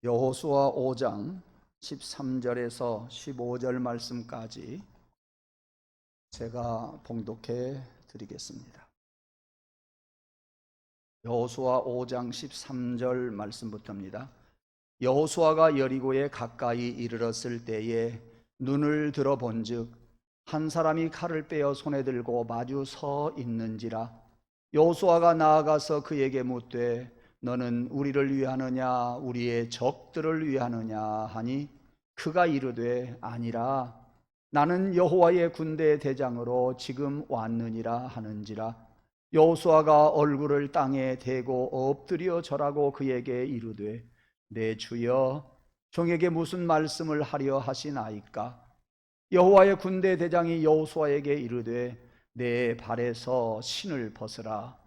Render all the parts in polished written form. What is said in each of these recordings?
여호수아 5장 13절에서 15절 말씀까지 제가 봉독해 드리겠습니다. 여호수아 5장 13절 말씀부터입니다. 여호수아가 여리고에 가까이 이르렀을 때에 눈을 들어본즉 한 사람이 칼을 빼어 손에 들고 마주 서 있는지라. 여호수아가 나아가서 그에게 묻되 너는 우리를 위하느냐 우리의 적들을 위하느냐 하니 그가 이르되 아니라 나는 여호와의 군대 대장으로 지금 왔느니라 하는지라. 여호수아가 얼굴을 땅에 대고 엎드려 절하고 그에게 이르되 내 주여 종에게 무슨 말씀을 하려 하시나이까. 여호와의 군대 대장이 여호수아에게 이르되 내 발에서 신을 벗으라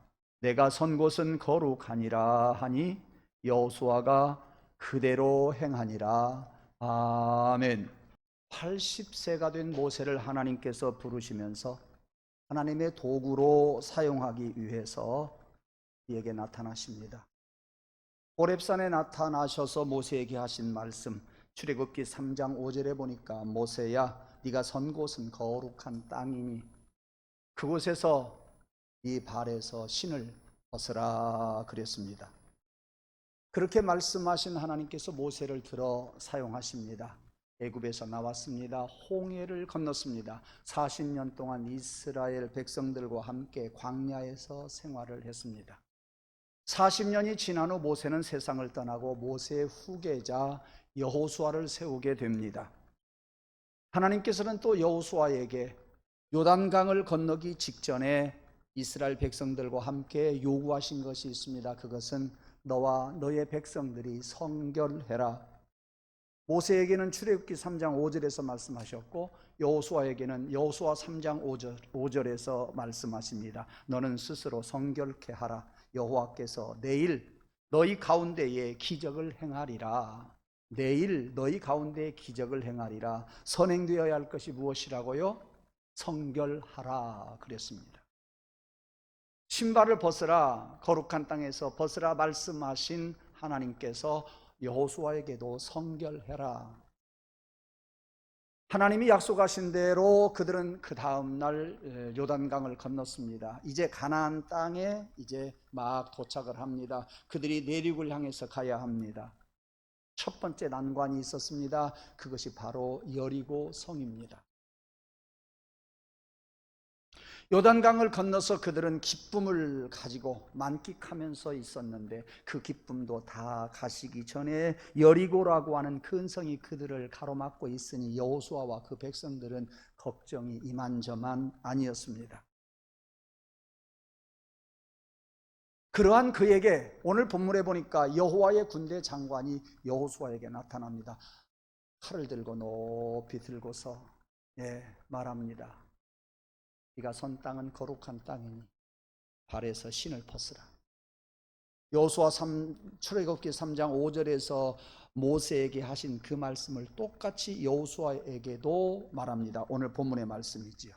내가 선 곳은 거룩하니라 하니 여호수아가 그대로 행하니라. 아멘. 80세가 된 모세를 하나님께서 부르시면서 하나님의 도구로 사용하기 위해서 그에게 나타나십니다. 호렙산에 나타나셔서 모세에게 하신 말씀, 출애굽기 3장 5절에 보니까 모세야 네가 선 곳은 거룩한 땅이니 그곳에서 네 발에서 신을 벗으라 그랬습니다. 그렇게 말씀하신 하나님께서 모세를 들어 사용하십니다. 애굽에서 나왔습니다. 홍해를 건넜습니다. 40년 동안 이스라엘 백성들과 함께 광야에서 생활을 했습니다. 40년이 지난 후 모세는 세상을 떠나고 모세의 후계자 여호수아를 세우게 됩니다. 하나님께서는 또 여호수아에게 요단강을 건너기 직전에 이스라엘 백성들과 함께 요구하신 것이 있습니다. 그것은 너와 너의 백성들이 성결해라. 모세에게는 출애굽기 3장 5절에서 말씀하셨고 여호수아에게는 여호수아 3장 5절에서 말씀하십니다. 너는 스스로 성결케 하라. 여호와께서 내일 너희 가운데에 기적을 행하리라. 내일 너희 가운데에 기적을 행하리라. 선행되어야 할 것이 무엇이라고요? 성결하라 그랬습니다. 신발을 벗으라, 거룩한 땅에서 벗으라 말씀하신 하나님께서 여호수아에게도 성결해라. 하나님이 약속하신 대로 그들은 그 다음 날 요단강을 건넜습니다. 이제 가나안 땅에 이제 막 도착을 합니다. 그들이 내륙을 향해서 가야 합니다. 첫 번째 난관이 있었습니다. 그것이 바로 여리고 성입니다. 요단강을 건너서 그들은 기쁨을 가지고 만끽하면서 있었는데 그 기쁨도 다 가시기 전에 여리고라고 하는 큰 성이 그들을 가로막고 있으니 여호수아와 그 백성들은 걱정이 이만저만 아니었습니다. 그러한 그에게 오늘 본문에 보니까 여호와의 군대 장관이 여호수아에게 나타납니다. 칼을 들고 높이 들고서 말합니다. 네가 선 땅은 거룩한 땅이니 발에서 신을 벗으라. 여호수아 출애굽기 3장 5절에서 모세에게 하신 그 말씀을 똑같이 여호수아에게도 말합니다. 오늘 본문의 말씀이지요.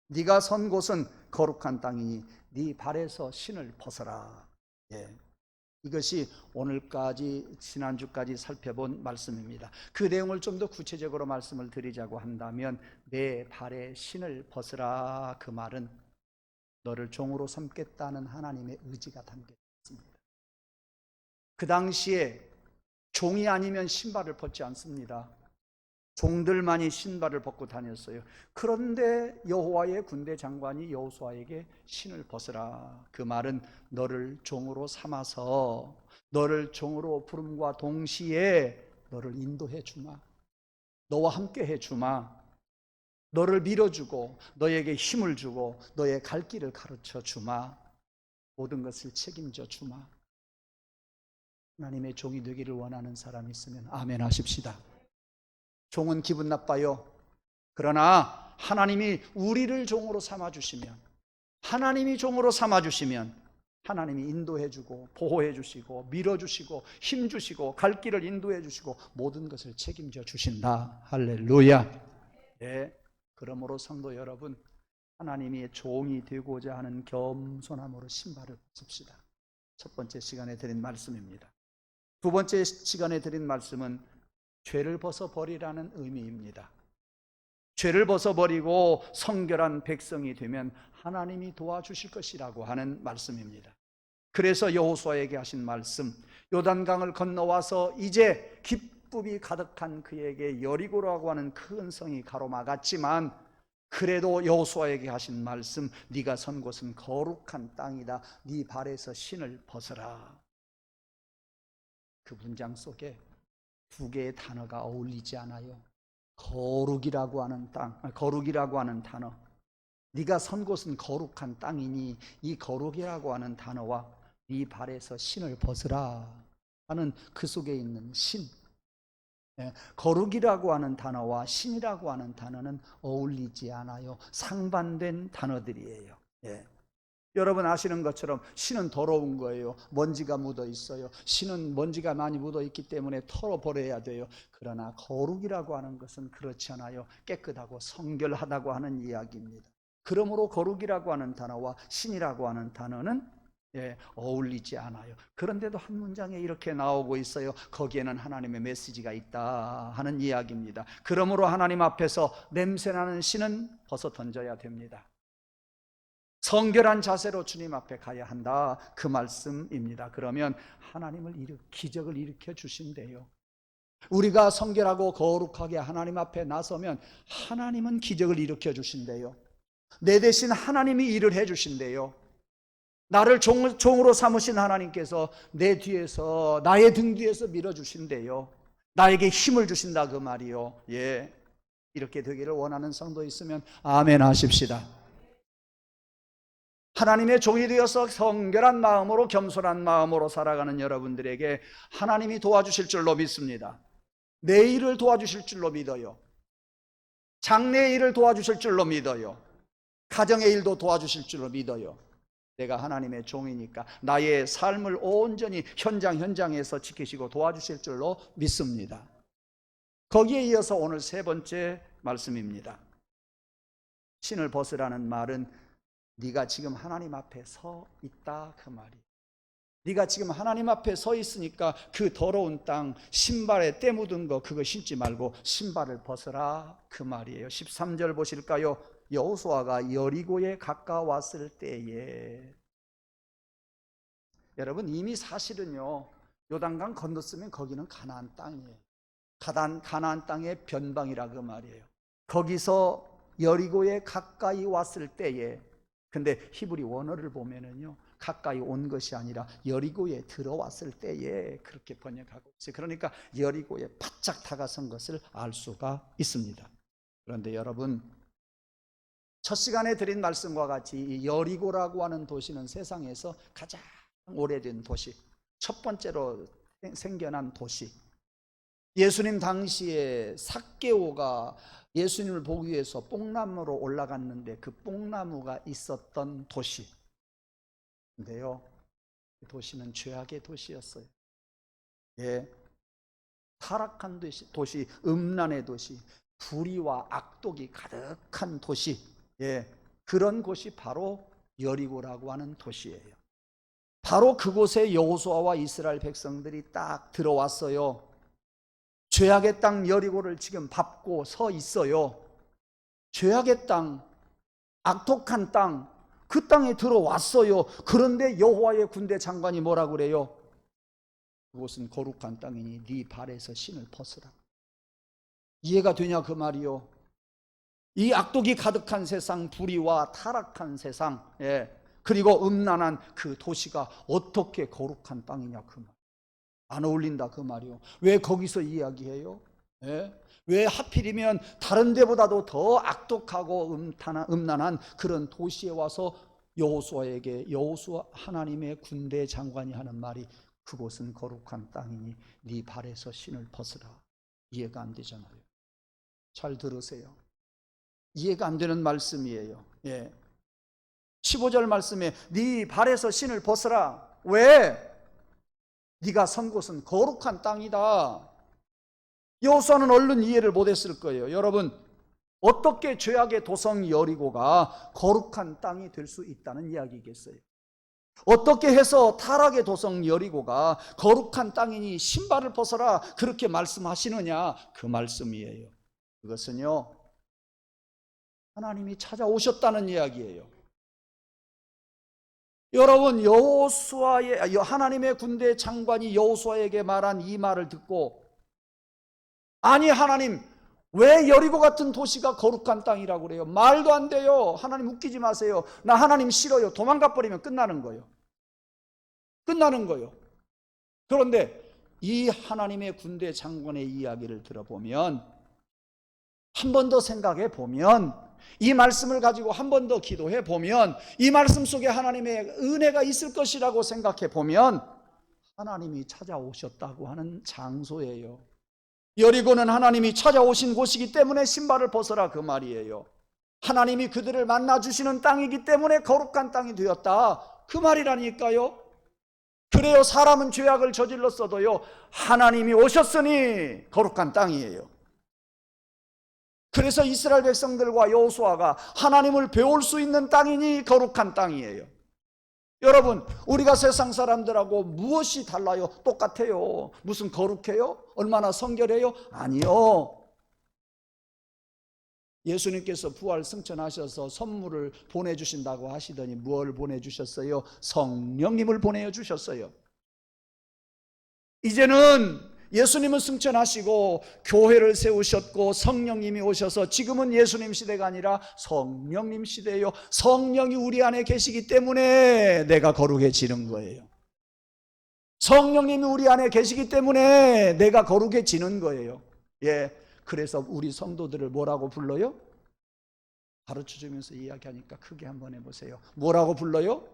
네가 선 곳은 거룩한 땅이니 네 발에서 신을 벗어라. 이것이 오늘까지 지난주까지 살펴본 말씀입니다. 그 내용을 좀 더 구체적으로 말씀을 드리자고 한다면 내 발에 신을 벗으라 그 말은 너를 종으로 삼겠다는 하나님의 의지가 담겨 있습니다. 그 당시에 종이 아니면 신발을 벗지 않습니다. 종들만이 신발을 벗고 다녔어요. 그런데 여호와의 군대 장관이 여호수아에게 신을 벗으라 그 말은 너를 종으로 삼아서 너를 종으로 부름과 동시에 너를 인도해 주마, 너와 함께 해 주마, 너를 밀어주고 너에게 힘을 주고 너의 갈 길을 가르쳐 주마, 모든 것을 책임져 주마. 하나님의 종이 되기를 원하는 사람이 있으면 아멘 하십시다. 종은 기분 나빠요. 그러나 하나님이 우리를 종으로 삼아주시면, 하나님이 종으로 삼아주시면 하나님이 인도해주고 보호해주시고 밀어주시고 힘주시고 갈 길을 인도해주시고 모든 것을 책임져 주신다. 할렐루야. 그러므로 성도 여러분, 하나님의 종이 되고자 하는 겸손함으로 신발을 벗읍시다. 첫 번째 시간에 드린 말씀입니다. 두 번째 시간에 드린 말씀은 죄를 벗어버리라는 의미입니다. 죄를 벗어버리고 성결한 백성이 되면 하나님이 도와주실 것이라고 하는 말씀입니다. 그래서 여호수아에게 하신 말씀, 요단강을 건너와서 이제 기쁨이 가득한 그에게 여리고라고 하는 큰 성이 가로막았지만 그래도 여호수아에게 하신 말씀, 네가 선 곳은 거룩한 땅이다. 네 발에서 신을 벗어라. 그 문장 속에 두 개의 단어가 어울리지 않아요. 거룩이라고 하는 땅, 거룩이라고 하는 단어. 네가 선 곳은 거룩한 땅이니 이 거룩이라고 하는 단어와 네 발에서 신을 벗으라 하는 그 속에 있는 신. 거룩이라고 하는 단어와 신이라고 하는 단어는 어울리지 않아요. 상반된 단어들이에요. 여러분 아시는 것처럼 신은 더러운 거예요. 먼지가 묻어 있어요. 신은 먼지가 많이 묻어 있기 때문에 털어버려야 돼요. 그러나 거룩이라고 하는 것은 그렇지 않아요. 깨끗하고 성결하다고 하는 이야기입니다. 그러므로 거룩이라고 하는 단어와 신이라고 하는 단어는 어울리지 않아요. 그런데도 한 문장에 이렇게 나오고 있어요. 거기에는 하나님의 메시지가 있다 하는 이야기입니다. 그러므로 하나님 앞에서 냄새나는 신은 벗어 던져야 됩니다. 성결한 자세로 주님 앞에 가야 한다, 그 말씀입니다. 그러면 하나님을 기적을 일으켜 주신대요. 우리가 성결하고 거룩하게 하나님 앞에 나서면 하나님은 기적을 일으켜 주신대요. 내 대신 하나님이 일을 해 주신대요. 나를 종으로 삼으신 하나님께서 내 뒤에서, 나의 등 뒤에서 밀어주신대요. 나에게 힘을 주신다 그 말이요. 이렇게 되기를 원하는 성도 있으면 아멘 하십시다. 하나님의 종이 되어서 성결한 마음으로, 겸손한 마음으로 살아가는 여러분들에게 하나님이 도와주실 줄로 믿습니다. 내 일을 도와주실 줄로 믿어요. 장래의 일을 도와주실 줄로 믿어요. 가정의 일도 도와주실 줄로 믿어요. 내가 하나님의 종이니까 나의 삶을 온전히 현장에서 지키시고 도와주실 줄로 믿습니다. 거기에 이어서 오늘 세 번째 말씀입니다. 신을 벗으라는 말은 네가 지금 하나님 앞에 서 있다 그 말이에요. 네가 지금 하나님 앞에 서 있으니까 그 더러운 땅, 신발에 때 묻은 거 그거 신지 말고 신발을 벗어라 그 말이에요. 13절 보실까요? 여호수아가 여리고에 가까웠을 때에, 여러분 이미 사실은요 요단강 건넜으면 거기는 가나안 땅이에요. 가나안 땅의 변방이라 그 말이에요. 거기서 여리고에 가까이 왔을 때에, 근데 히브리 원어를 보면은요 가까이 온 것이 아니라 여리고에 들어왔을 때에 그렇게 번역하고 있어요. 그러니까 여리고에 바짝 다가선 것을 알 수가 있습니다. 그런데 여러분, 첫 시간에 드린 말씀과 같이 이 여리고라고 하는 도시는 세상에서 가장 오래된 도시, 첫 번째로 생겨난 도시. 예수님 당시에 삭개오가 예수님을 보기 위해서 뽕나무로 올라갔는데 그 뽕나무가 있었던 도시. 근데요, 그 도시는 죄악의 도시였어요. 타락한 도시, 음란의 도시, 불의와 악독이 가득한 도시. 그런 곳이 바로 여리고라고 하는 도시예요. 바로 그곳에 여호수아와 이스라엘 백성들이 딱 들어왔어요. 죄악의 땅 여리고를 지금 밟고 서 있어요. 죄악의 땅, 악독한 땅, 그 땅에 들어왔어요. 그런데 여호와의 군대 장관이 뭐라고 그래요? 그곳은 거룩한 땅이니 네 발에서 신을 벗으라. 이해가 되냐 그 말이요. 이 악독이 가득한 세상, 불의와 타락한 세상, 그리고 음란한 그 도시가 어떻게 거룩한 땅이냐 그 말. 안 어울린다 그 말이요. 왜 거기서 이야기해요? 왜 하필이면 다른 데보다도 더 악독하고 음란한 그런 도시에 와서 여호수아 하나님의 군대 장관이 하는 말이 그곳은 거룩한 땅이니 네 발에서 신을 벗으라. 이해가 안 되잖아요. 잘 들으세요. 이해가 안 되는 말씀이에요. 15절 말씀에 네 발에서 신을 벗으라. 왜? 네가 선 곳은 거룩한 땅이다. 여호수아는 얼른 이해를 못했을 거예요. 여러분, 어떻게 죄악의 도성 여리고가 거룩한 땅이 될 수 있다는 이야기겠어요? 어떻게 해서 타락의 도성 여리고가 거룩한 땅이니 신발을 벗어라 그렇게 말씀하시느냐? 그 말씀이에요. 그것은요, 하나님이 찾아오셨다는 이야기예요. 여러분, 하나님의 군대 장관이 여호수아에게 말한 이 말을 듣고, 아니 하나님, 왜 여리고 같은 도시가 거룩한 땅이라고 그래요? 말도 안 돼요. 하나님 웃기지 마세요. 나 하나님 싫어요. 도망가 버리면 끝나는 거예요. 끝나는 거예요. 그런데 이 하나님의 군대 장관의 이야기를 들어보면, 한 번 더 생각해 보면, 이 말씀을 가지고 한 번 더 기도해 보면, 이 말씀 속에 하나님의 은혜가 있을 것이라고 생각해 보면, 하나님이 찾아오셨다고 하는 장소예요. 여리고는 하나님이 찾아오신 곳이기 때문에 신발을 벗어라 그 말이에요. 하나님이 그들을 만나주시는 땅이기 때문에 거룩한 땅이 되었다 그 말이라니까요. 그래요, 사람은 죄악을 저질렀어도요, 하나님이 오셨으니 거룩한 땅이에요. 그래서 이스라엘 백성들과 여호수아가 하나님을 배울 수 있는 땅이니 거룩한 땅이에요. 여러분, 우리가 세상 사람들하고 무엇이 달라요? 똑같아요. 무슨 거룩해요? 얼마나 성결해요? 아니요. 예수님께서 부활 승천하셔서 선물을 보내주신다고 하시더니 무엇을 보내주셨어요? 성령님을 보내주셨어요. 이제는 예수님은 승천하시고 교회를 세우셨고 성령님이 오셔서 지금은 예수님 시대가 아니라 성령님 시대예요. 성령이 우리 안에 계시기 때문에 내가 거룩해지는 거예요. 성령님이 우리 안에 계시기 때문에 내가 거룩해지는 거예요. 예, 그래서 우리 성도들을 뭐라고 불러요? 가르쳐주면서 이야기하니까 크게 한번 해보세요. 뭐라고 불러요?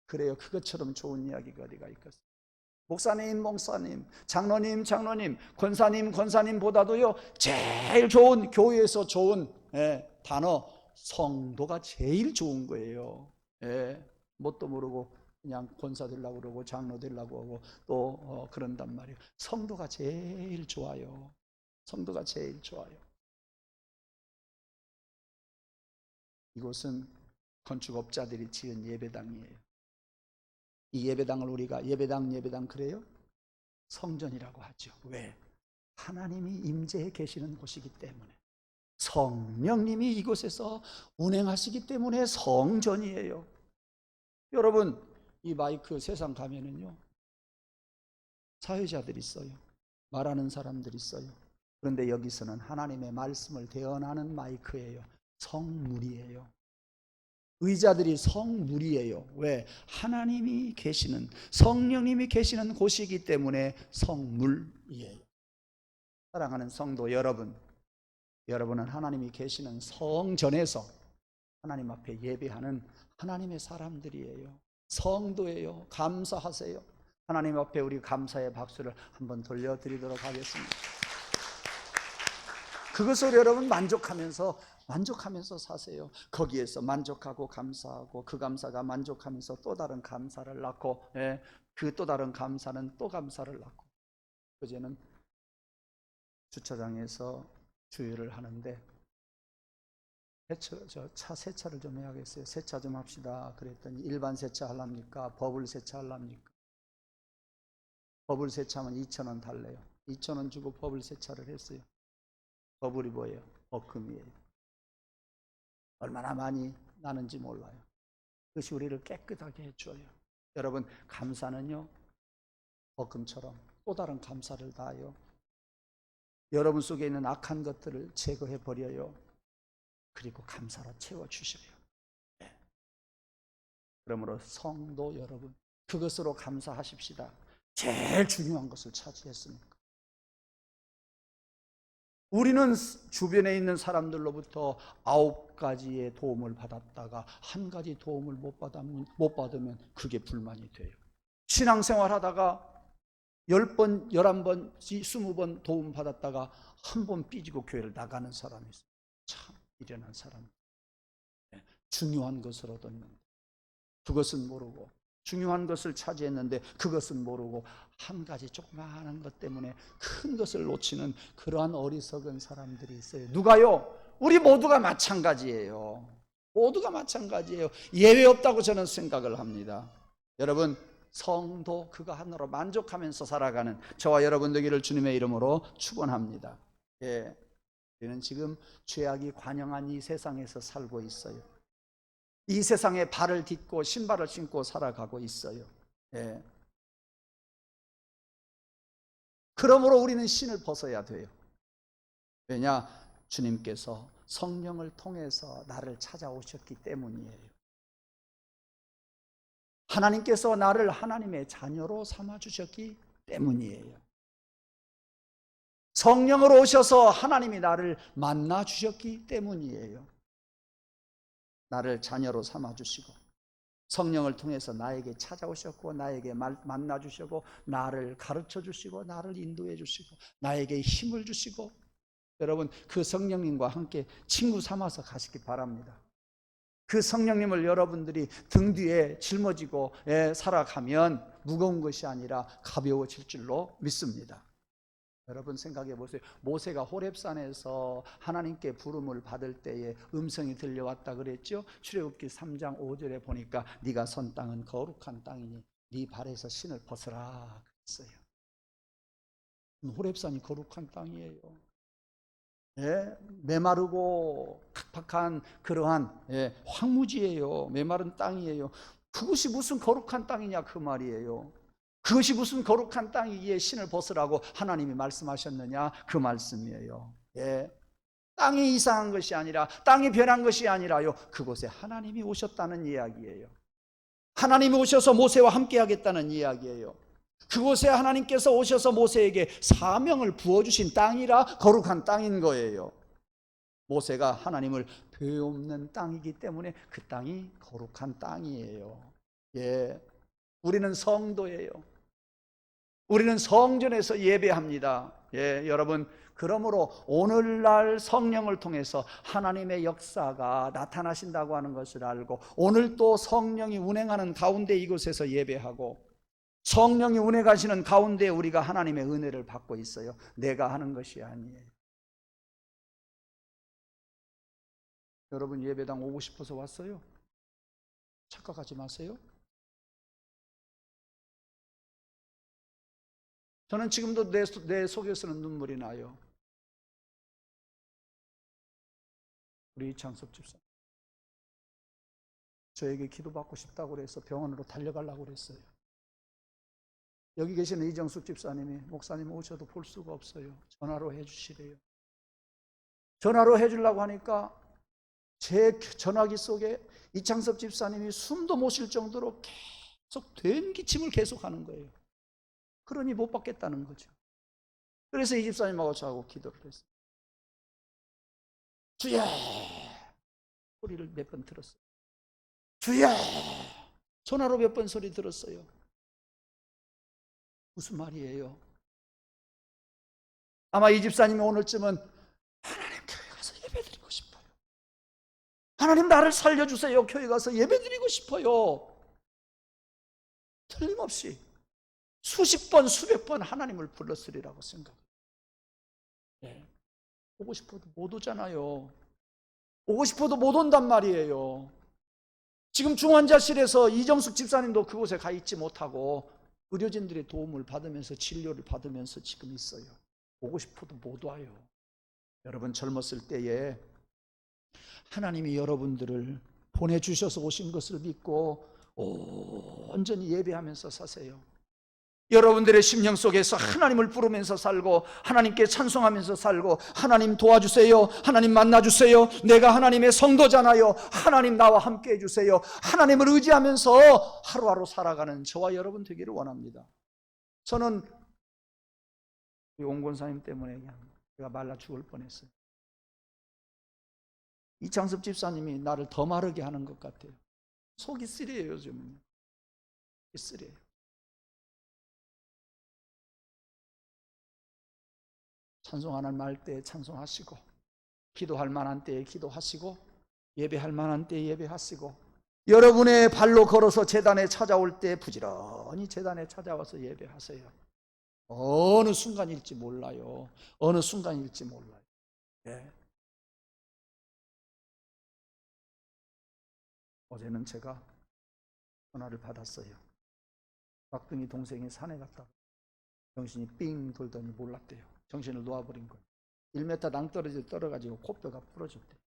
그래요, 그것처럼 좋은 이야기가 어디가 있겠어요? 목사님, 목사님, 장로님, 장로님, 권사님, 권사님보다도요 제일 좋은, 교회에서 좋은 단어 성도가 제일 좋은 거예요. 뭣도 모르고 그냥 권사 되려고 그러고 장로 되려고 하고 또 그런단 말이에요. 성도가 제일 좋아요. 성도가 제일 좋아요. 이곳은 건축업자들이 지은 예배당이에요. 이 예배당을 우리가 예배당 그래요? 성전이라고 하죠. 왜? 하나님이 임재해 계시는 곳이기 때문에, 성령님이 이곳에서 운행하시기 때문에 성전이에요. 여러분, 이 마이크 세상 가면은요 사회자들이 있어요. 말하는 사람들이 있어요. 그런데 여기서는 하나님의 말씀을 대언하는 마이크예요. 성물이에요. 의자들이 성물이에요. 왜? 하나님이 계시는, 성령님이 계시는 곳이기 때문에 성물이에요. 사랑하는 성도 여러분, 여러분은 하나님이 계시는 성전에서 하나님 앞에 예배하는 하나님의 사람들이에요. 성도예요. 감사하세요. 하나님 앞에 우리 감사의 박수를 한번 돌려드리도록 하겠습니다. 그것을 여러분 만족하면서 사세요. 거기에서 만족하고 감사하고 그 감사가 만족하면서 또 다른 감사를 낳고, 그 또 다른 감사는 또 감사를 낳고. 어제는 주차장에서 주유를 하는데 차 세차를 좀 해야겠어요. 세차 좀 합시다. 그랬더니 일반 세차 하랍니까? 버블 세차 하랍니까? 버블 세차하면 2,000원 달래요. 2,000원 주고 버블 세차를 했어요. 버블이 뭐예요? 버금이에요. 얼마나 많이 나는지 몰라요. 그것이 우리를 깨끗하게 해줘요. 여러분, 감사는요 버금처럼 또 다른 감사를 다하여 여러분 속에 있는 악한 것들을 제거해 버려요. 그리고 감사로 채워주셔요. 그러므로 성도 여러분, 그것으로 감사하십시다. 제일 중요한 것을 차지했으니까. 우리는 주변에 있는 사람들로부터 9가지의 도움을 받았다가 1가지 도움을 못 받으면 그게 불만이 돼요. 신앙생활 하다가 10번, 11번, 20번 도움 받았다가 한 번 삐지고 교회를 나가는 사람이 있어요. 참 미련한 사람. 중요한 것을 얻었는데 그것은 모르고, 중요한 것을 차지했는데 그것은 모르고 1가지 조그마한 것 때문에 큰 것을 놓치는 그러한 어리석은 사람들이 있어요. 누가요? 우리 모두가 마찬가지예요. 모두가 마찬가지예요. 예외 없다고 저는 생각을 합니다. 여러분, 성도 그거 하나로 만족하면서 살아가는 저와 여러분 되기를 주님의 이름으로 축원합니다. 예, 우리는 지금 죄악이 관영한 이 세상에서 살고 있어요. 이 세상에 발을 딛고 신발을 신고 살아가고 있어요. 예. 그러므로 우리는 신을 벗어야 돼요. 왜냐? 주님께서 성령을 통해서 나를 찾아오셨기 때문이에요. 하나님께서 나를 하나님의 자녀로 삼아주셨기 때문이에요. 성령으로 오셔서 하나님이 나를 만나주셨기 때문이에요. 나를 자녀로 삼아주시고 성령을 통해서 나에게 찾아오셨고 나에게 만나주시고 나를 가르쳐주시고 나를 인도해 주시고 나에게 힘을 주시고, 여러분 그 성령님과 함께 친구 삼아서 가시기 바랍니다. 그 성령님을 여러분들이 등 뒤에 짊어지고 살아가면 무거운 것이 아니라 가벼워질 줄로 믿습니다. 여러분 생각해 보세요. 모세가 호렙산에서 하나님께 부름을 받을 때에 음성이 들려왔다 그랬죠. 출애굽기 3장 5절에 보니까 네가 선 땅은 거룩한 땅이니 네 발에서 신을 벗어라 그랬어요. 호렙산이 거룩한 땅이에요. 메마르고 팍팍한 그러한 황무지예요. 메마른 땅이에요. 그것이 무슨 거룩한 땅이냐 그 말이에요. 그것이 무슨 거룩한 땅이기에 신을 벗으라고 하나님이 말씀하셨느냐 그 말씀이에요. 땅이 이상한 것이 아니라 땅이 변한 것이 아니라요, 그곳에 하나님이 오셨다는 이야기예요. 하나님이 오셔서 모세와 함께 하겠다는 이야기예요. 그곳에 하나님께서 오셔서 모세에게 사명을 부어주신 땅이라 거룩한 땅인 거예요. 모세가 하나님을 배움는 땅이기 때문에 그 땅이 거룩한 땅이에요. 우리는 성도예요. 우리는 성전에서 예배합니다. 여러분, 그러므로 오늘날 성령을 통해서 하나님의 역사가 나타나신다고 하는 것을 알고 오늘 또 성령이 운행하는 가운데 이곳에서 예배하고 성령이 운행하시는 가운데 우리가 하나님의 은혜를 받고 있어요. 내가 하는 것이 아니에요. 여러분 예배당 오고 싶어서 왔어요? 착각하지 마세요. 저는 지금도 내 속에서는 눈물이 나요. 우리 이창섭 집사 저에게 기도받고 싶다고 그래서 병원으로 달려가려고 그랬어요. 여기 계시는 이정숙 집사님이 목사님 오셔도 볼 수가 없어요. 전화로 해주시래요. 전화로 해주려고 하니까 제 전화기 속에 이창섭 집사님이 숨도 못 쉴 정도로 계속 된기침을 계속하는 거예요. 그러니 못 받겠다는 거죠. 그래서 이 집사님하고 저하고 기도를 했어요. 주여! 소리를 몇 번 들었어요. 주여! 전화로 몇 번 소리 들었어요. 무슨 말이에요? 아마 이 집사님이 오늘쯤은 하나님 교회 가서 예배드리고 싶어요. 하나님 나를 살려주세요. 교회 가서 예배드리고 싶어요. 틀림없이 수십 번 수백 번 하나님을 불렀으리라고 생각해요. 오고 싶어도 못 오잖아요. 오고 싶어도 못 온단 말이에요. 지금 중환자실에서 이정숙 집사님도 그곳에 가 있지 못하고 의료진들의 도움을 받으면서 진료를 받으면서 지금 있어요. 오고 싶어도 못 와요. 여러분 젊었을 때에 하나님이 여러분들을 보내주셔서 오신 것을 믿고 온전히 예배하면서 사세요. 여러분들의 심령 속에서 하나님을 부르면서 살고 하나님께 찬송하면서 살고 하나님 도와주세요. 하나님 만나주세요. 내가 하나님의 성도잖아요. 하나님 나와 함께 해주세요. 하나님을 의지하면서 하루하루 살아가는 저와 여러분 되기를 원합니다. 저는 옹 권사님 때문에 제가 말라 죽을 뻔했어요. 이창섭 집사님이 나를 더 마르게 하는 것 같아요. 속이 쓰려요. 요즘은 쓰려요. 찬송하는 말 때에 찬송하시고 기도할 만한 때에 기도하시고 예배할 만한 때에 예배하시고 여러분의 발로 걸어서 제단에 찾아올 때 부지런히 제단에 찾아와서 예배하세요. 어느 순간일지 몰라요. 어느 순간일지 몰라요. 어제는 제가 전화를 받았어요. 막둥이 동생이 산에 갔다가 정신이 삥 돌더니 몰랐대요. 정신을 놓아버린 거예요. 1m 낭떠러지로 떨어가지고 코뼈가 부러졌대요.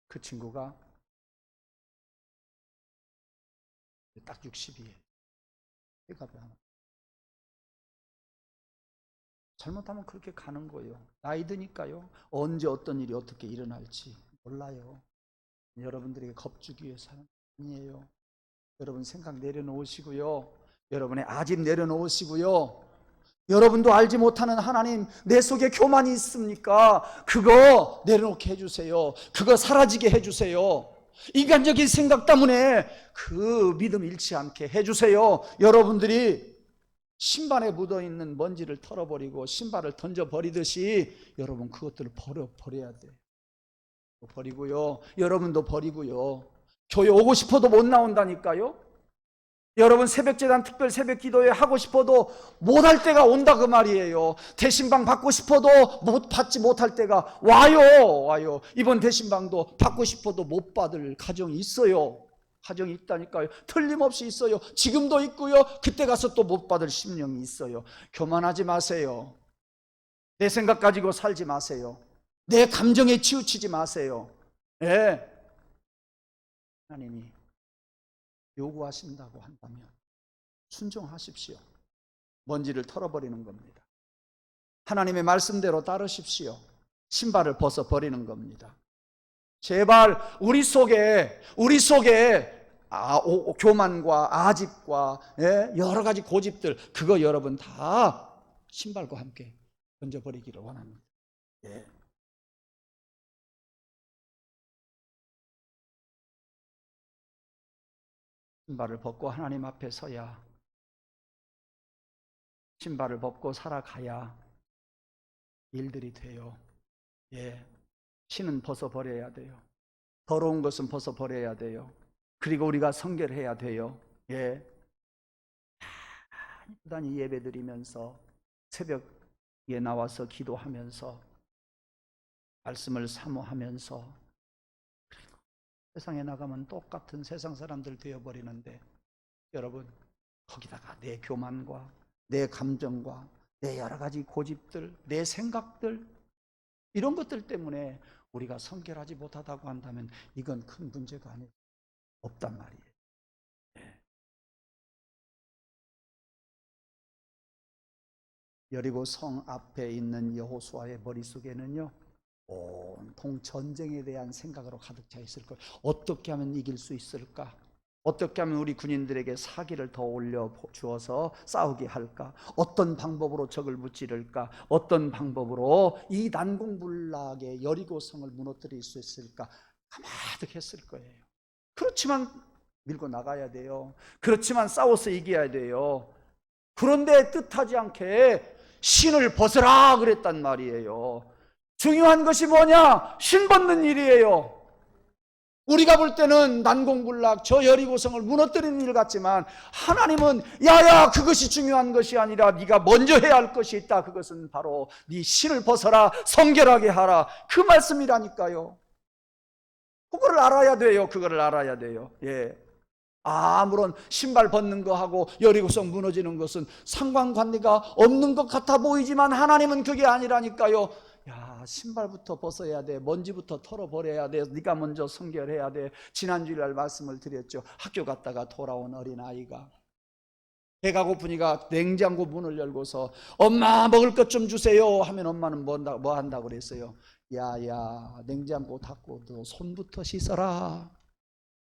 그 친구가 딱 60이에요. 해가 잘못하면 그렇게 가는 거예요. 나이 드니까요. 언제 어떤 일이 어떻게 일어날지 몰라요. 여러분들에게 겁주기 위해서는 아니에요. 여러분 생각 내려놓으시고요. 여러분의 아집 내려놓으시고요. 여러분도 알지 못하는 하나님, 내 속에 교만이 있습니까? 그거 내려놓게 해주세요. 그거 사라지게 해주세요. 인간적인 생각 때문에 그 믿음 잃지 않게 해주세요. 여러분들이 신발에 묻어있는 먼지를 털어버리고 신발을 던져버리듯이 여러분 그것들을 버려야 돼요. 버리고요. 여러분도 버리고요. 교회 오고 싶어도 못 나온다니까요. 여러분 새벽제단 특별 새벽기도회 하고 싶어도 못할 때가 온다 그 말이에요. 대신방 받고 싶어도 받지 못할 때가 와요. 이번 대신방도 받고 싶어도 못 받을 가정이 있어요. 가정이 있다니까요. 틀림없이 있어요. 지금도 있고요. 그때 가서 또 못 받을 심령이 있어요. 교만하지 마세요. 내 생각 가지고 살지 마세요. 내 감정에 치우치지 마세요. 네. 하나님이 요구하신다고 한다면 순종하십시오. 먼지를 털어버리는 겁니다. 하나님의 말씀대로 따르십시오. 신발을 벗어버리는 겁니다. 제발 우리 속에 교만과 아집과 여러 가지 고집들, 그거 여러분 다 신발과 함께 던져버리기를 원합니다. 예. 신발을 벗고 하나님 앞에 서야, 신발을 벗고 살아가야 일들이 돼요. 예. 신은 벗어버려야 돼요. 더러운 것은 벗어버려야 돼요. 그리고 우리가 성결해야 돼요. 예. 단히 예배드리면서 새벽에 나와서 기도하면서 말씀을 사모하면서 세상에 나가면 똑같은 세상 사람들 되어버리는데, 여러분 거기다가 내 교만과 내 감정과 내 여러 가지 고집들, 내 생각들, 이런 것들 때문에 우리가 성결하지 못하다고 한다면 이건 큰 문제가 없단 말이에요. 네. 여리고 성 앞에 있는 여호수아의 머릿속에는요, 온통 전쟁에 대한 생각으로 가득 차 있을 거예요. 어떻게 하면 이길 수 있을까? 어떻게 하면 우리 군인들에게 사기를 더 올려주어서 싸우게 할까? 어떤 방법으로 적을 무찌를까? 어떤 방법으로 이 난공불락의 여리고성을 무너뜨릴 수 있을까? 가마득했을 거예요. 그렇지만 밀고 나가야 돼요. 그렇지만 싸워서 이겨야 돼요. 그런데 뜻하지 않게 신을 벗으라 그랬단 말이에요. 중요한 것이 뭐냐? 신 벗는 일이에요. 우리가 볼 때는 난공불락 저 여리고성을 무너뜨리는 일 같지만, 하나님은 야야, 그것이 중요한 것이 아니라 네가 먼저 해야 할 것이 있다. 그것은 바로 네 신을 벗어라, 성결하게 하라, 그 말씀이라니까요. 그거를 알아야 돼요. 그거를 알아야 돼요. 예. 아무런 신발 벗는 거하고 여리고성 무너지는 것은 상관관계가 없는 것 같아 보이지만 하나님은 그게 아니라니까요. 야, 신발부터 벗어야 돼. 먼지부터 털어버려야 돼. 네가 먼저 성결해야 돼. 지난주일날 말씀을 드렸죠. 학교 갔다가 돌아온 어린아이가 배가 고프니까 냉장고 문을 열고서 엄마 먹을 것 좀 주세요 하면 엄마는 뭐 한다고 그랬어요? 야야, 냉장고 닫고 너 손부터 씻어라.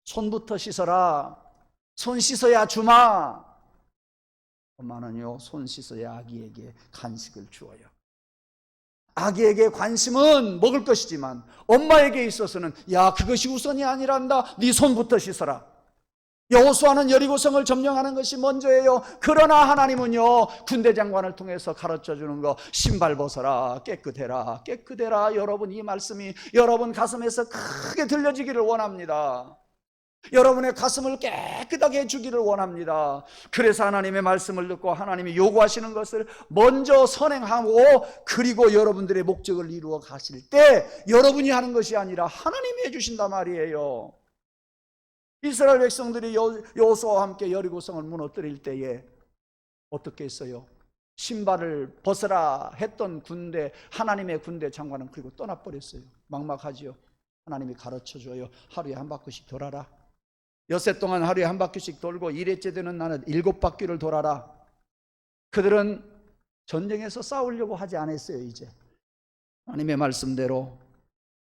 손부터 씻어라. 손 씻어야 주마. 엄마는요, 손 씻어야 아기에게 간식을 주어요. 아기에게 관심은 먹을 것이지만 엄마에게 있어서는 야, 그것이 우선이 아니란다. 네 손부터 씻어라. 여호수아는 여리고성을 점령하는 것이 먼저예요. 그러나 하나님은요, 군대 장관을 통해서 가르쳐주는 거, 신발 벗어라, 깨끗해라, 깨끗해라. 여러분, 이 말씀이 여러분 가슴에서 크게 들려지기를 원합니다. 여러분의 가슴을 깨끗하게 해주기를 원합니다. 그래서 하나님의 말씀을 듣고 하나님이 요구하시는 것을 먼저 선행하고, 그리고 여러분들의 목적을 이루어 가실 때 여러분이 하는 것이 아니라 하나님이 해주신단 말이에요. 이스라엘 백성들이 여호수아와 함께 여리고성을 무너뜨릴 때에 어떻게 했어요? 신발을 벗으라 했던 군대, 하나님의 군대 장관은 그리고 떠나버렸어요. 막막하지요. 하나님이 가르쳐줘요. 하루에 한 바퀴씩 돌아라. 엿새 동안 하루에 한 바퀴씩 돌고 1회째 되는 날은 7바퀴를 돌아라. 그들은 전쟁에서 싸우려고 하지 않았어요. 이제 하나님의 말씀대로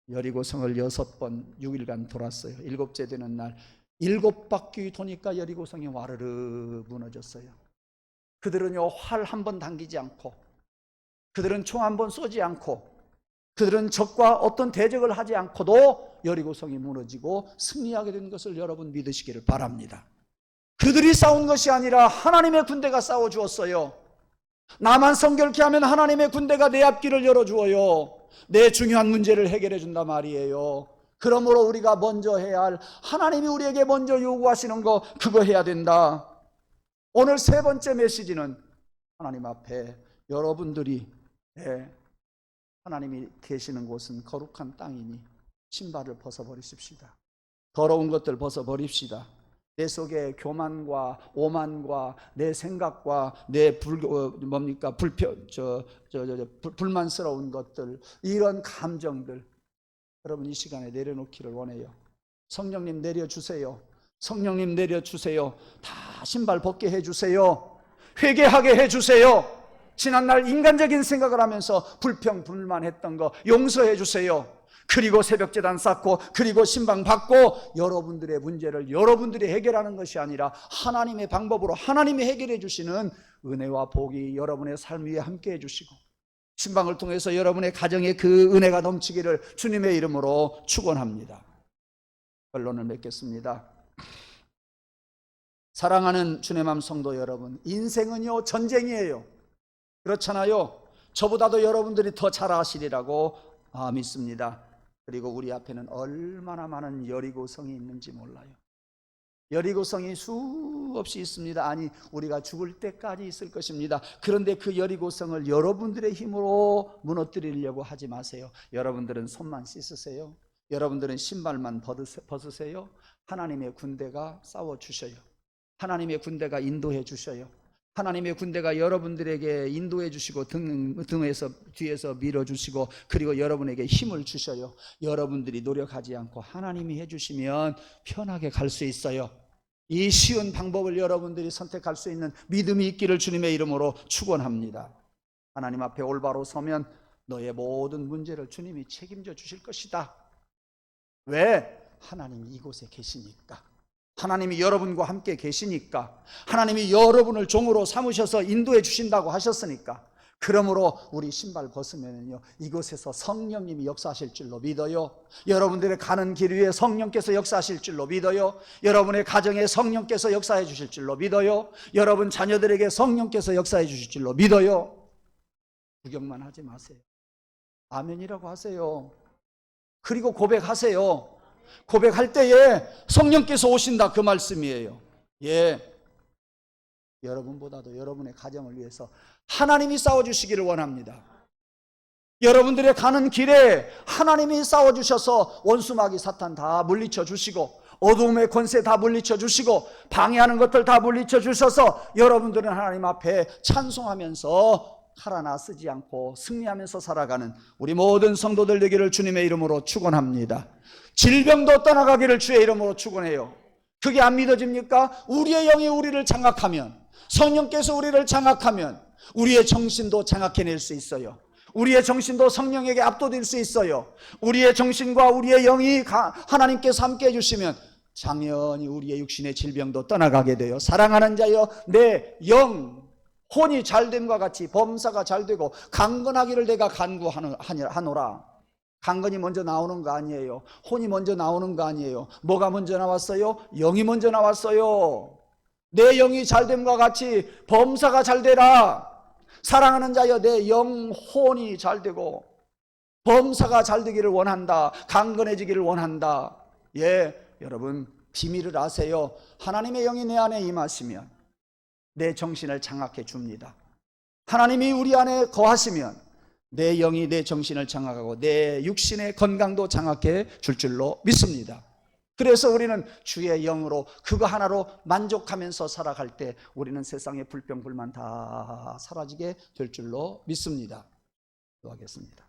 여리고성을 6번 6일간 돌았어요. 7째 되는 날 7바퀴 도니까 여리고성이 와르르 무너졌어요. 그들은요, 활 한 번 당기지 않고, 그들은 총 한 번 쏘지 않고, 그들은 적과 어떤 대적을 하지 않고도 여리고성이 무너지고 승리하게 된 것을 여러분 믿으시기를 바랍니다. 그들이 싸운 것이 아니라 하나님의 군대가 싸워주었어요. 나만 성결케 하면 하나님의 군대가 내 앞길을 열어주어요. 내 중요한 문제를 해결해 준단 말이에요. 그러므로 우리가 먼저 해야 할, 하나님이 우리에게 먼저 요구하시는 거, 그거 해야 된다. 오늘 세 번째 메시지는 하나님 앞에 여러분들이 하나님이 계시는 곳은 거룩한 땅이니 신발을 벗어버리십시다. 더러운 것들 벗어버립시다. 내 속에 교만과 오만과 내 생각과 내 불만스러운 것들, 이런 감정들 여러분 이 시간에 내려놓기를 원해요. 성령님 내려주세요. 성령님 내려주세요. 다 신발 벗게 해주세요. 회개하게 해주세요. 지난날 인간적인 생각을 하면서 불평 불만했던 거 용서해 주세요. 그리고 새벽제단 쌓고, 그리고 신방 받고, 여러분들의 문제를 여러분들이 해결하는 것이 아니라 하나님의 방법으로 하나님이 해결해 주시는 은혜와 복이 여러분의 삶 위에 함께 해주시고, 신방을 통해서 여러분의 가정에 그 은혜가 넘치기를 주님의 이름으로 축원합니다. 결론을 맺겠습니다. 사랑하는 주의 마음 성도 여러분, 인생은요 전쟁이에요. 그렇잖아요. 저보다도 여러분들이 더 잘 아시리라고 믿습니다. 그리고 우리 앞에는 얼마나 많은 여리고성이 있는지 몰라요. 여리고성이 수없이 있습니다. 아니, 우리가 죽을 때까지 있을 것입니다. 그런데 그 여리고성을 여러분들의 힘으로 무너뜨리려고 하지 마세요. 여러분들은 손만 씻으세요. 여러분들은 신발만 벗으세요. 하나님의 군대가 싸워주셔요. 하나님의 군대가 인도해 주셔요. 하나님의 군대가 여러분들에게 인도해 주시고 뒤에서 밀어주시고, 그리고 여러분에게 힘을 주셔요. 여러분들이 노력하지 않고 하나님이 해주시면 편하게 갈 수 있어요. 이 쉬운 방법을 여러분들이 선택할 수 있는 믿음이 있기를 주님의 이름으로 축원합니다. 하나님 앞에 올바로 서면 너의 모든 문제를 주님이 책임져 주실 것이다. 왜? 하나님이 이곳에 계시니까. 하나님이 여러분과 함께 계시니까. 하나님이 여러분을 종으로 삼으셔서 인도해 주신다고 하셨으니까. 그러므로 우리 신발 벗으면요, 이곳에서 성령님이 역사하실 줄로 믿어요. 여러분들의 가는 길 위에 성령께서 역사하실 줄로 믿어요. 여러분의 가정에 성령께서 역사해 주실 줄로 믿어요. 여러분 자녀들에게 성령께서 역사해 주실 줄로 믿어요. 구경만 하지 마세요. 아멘이라고 하세요. 그리고 고백하세요. 고백할 때에 성령께서 오신다, 그 말씀이에요. 여러분보다도 여러분의 가정을 위해서 하나님이 싸워주시기를 원합니다. 여러분들의 가는 길에 하나님이 싸워주셔서 원수마귀 사탄 다 물리쳐 주시고, 어두움의 권세 다 물리쳐 주시고, 방해하는 것들 다 물리쳐 주셔서 여러분들은 하나님 앞에 찬송하면서 하나 쓰지 않고 승리하면서 살아가는 우리 모든 성도들 되기를 주님의 이름으로 축원합니다. 질병도 떠나가기를 주의 이름으로 축원해요. 그게 안 믿어집니까? 우리의 영이 우리를 장악하면, 성령께서 우리를 장악하면 우리의 정신도 장악해낼 수 있어요. 우리의 정신도 성령에게 압도될 수 있어요. 우리의 정신과 우리의 영이 하나님께서 함께 해주시면 당연히 우리의 육신의 질병도 떠나가게 돼요. 사랑하는 자여, 내 영 혼이 잘됨과 같이 범사가 잘되고 강건하기를 내가 간구하노라. 강건이 먼저 나오는 거 아니에요. 혼이 먼저 나오는 거 아니에요. 뭐가 먼저 나왔어요? 영이 먼저 나왔어요. 내 영이 잘됨과 같이 범사가 잘되라. 사랑하는 자여, 내 영혼이 잘되고 범사가 잘되기를 원한다. 강건해지기를 원한다. 여러분 비밀을 아세요. 하나님의 영이 내 안에 임하시면 내 정신을 장악해 줍니다. 하나님이 우리 안에 거하시면 내 영이 내 정신을 장악하고 내 육신의 건강도 장악해 줄 줄로 믿습니다. 그래서 우리는 주의 영으로 그거 하나로 만족하면서 살아갈 때 우리는 세상의 불평불만 다 사라지게 될 줄로 믿습니다. 기도하겠습니다.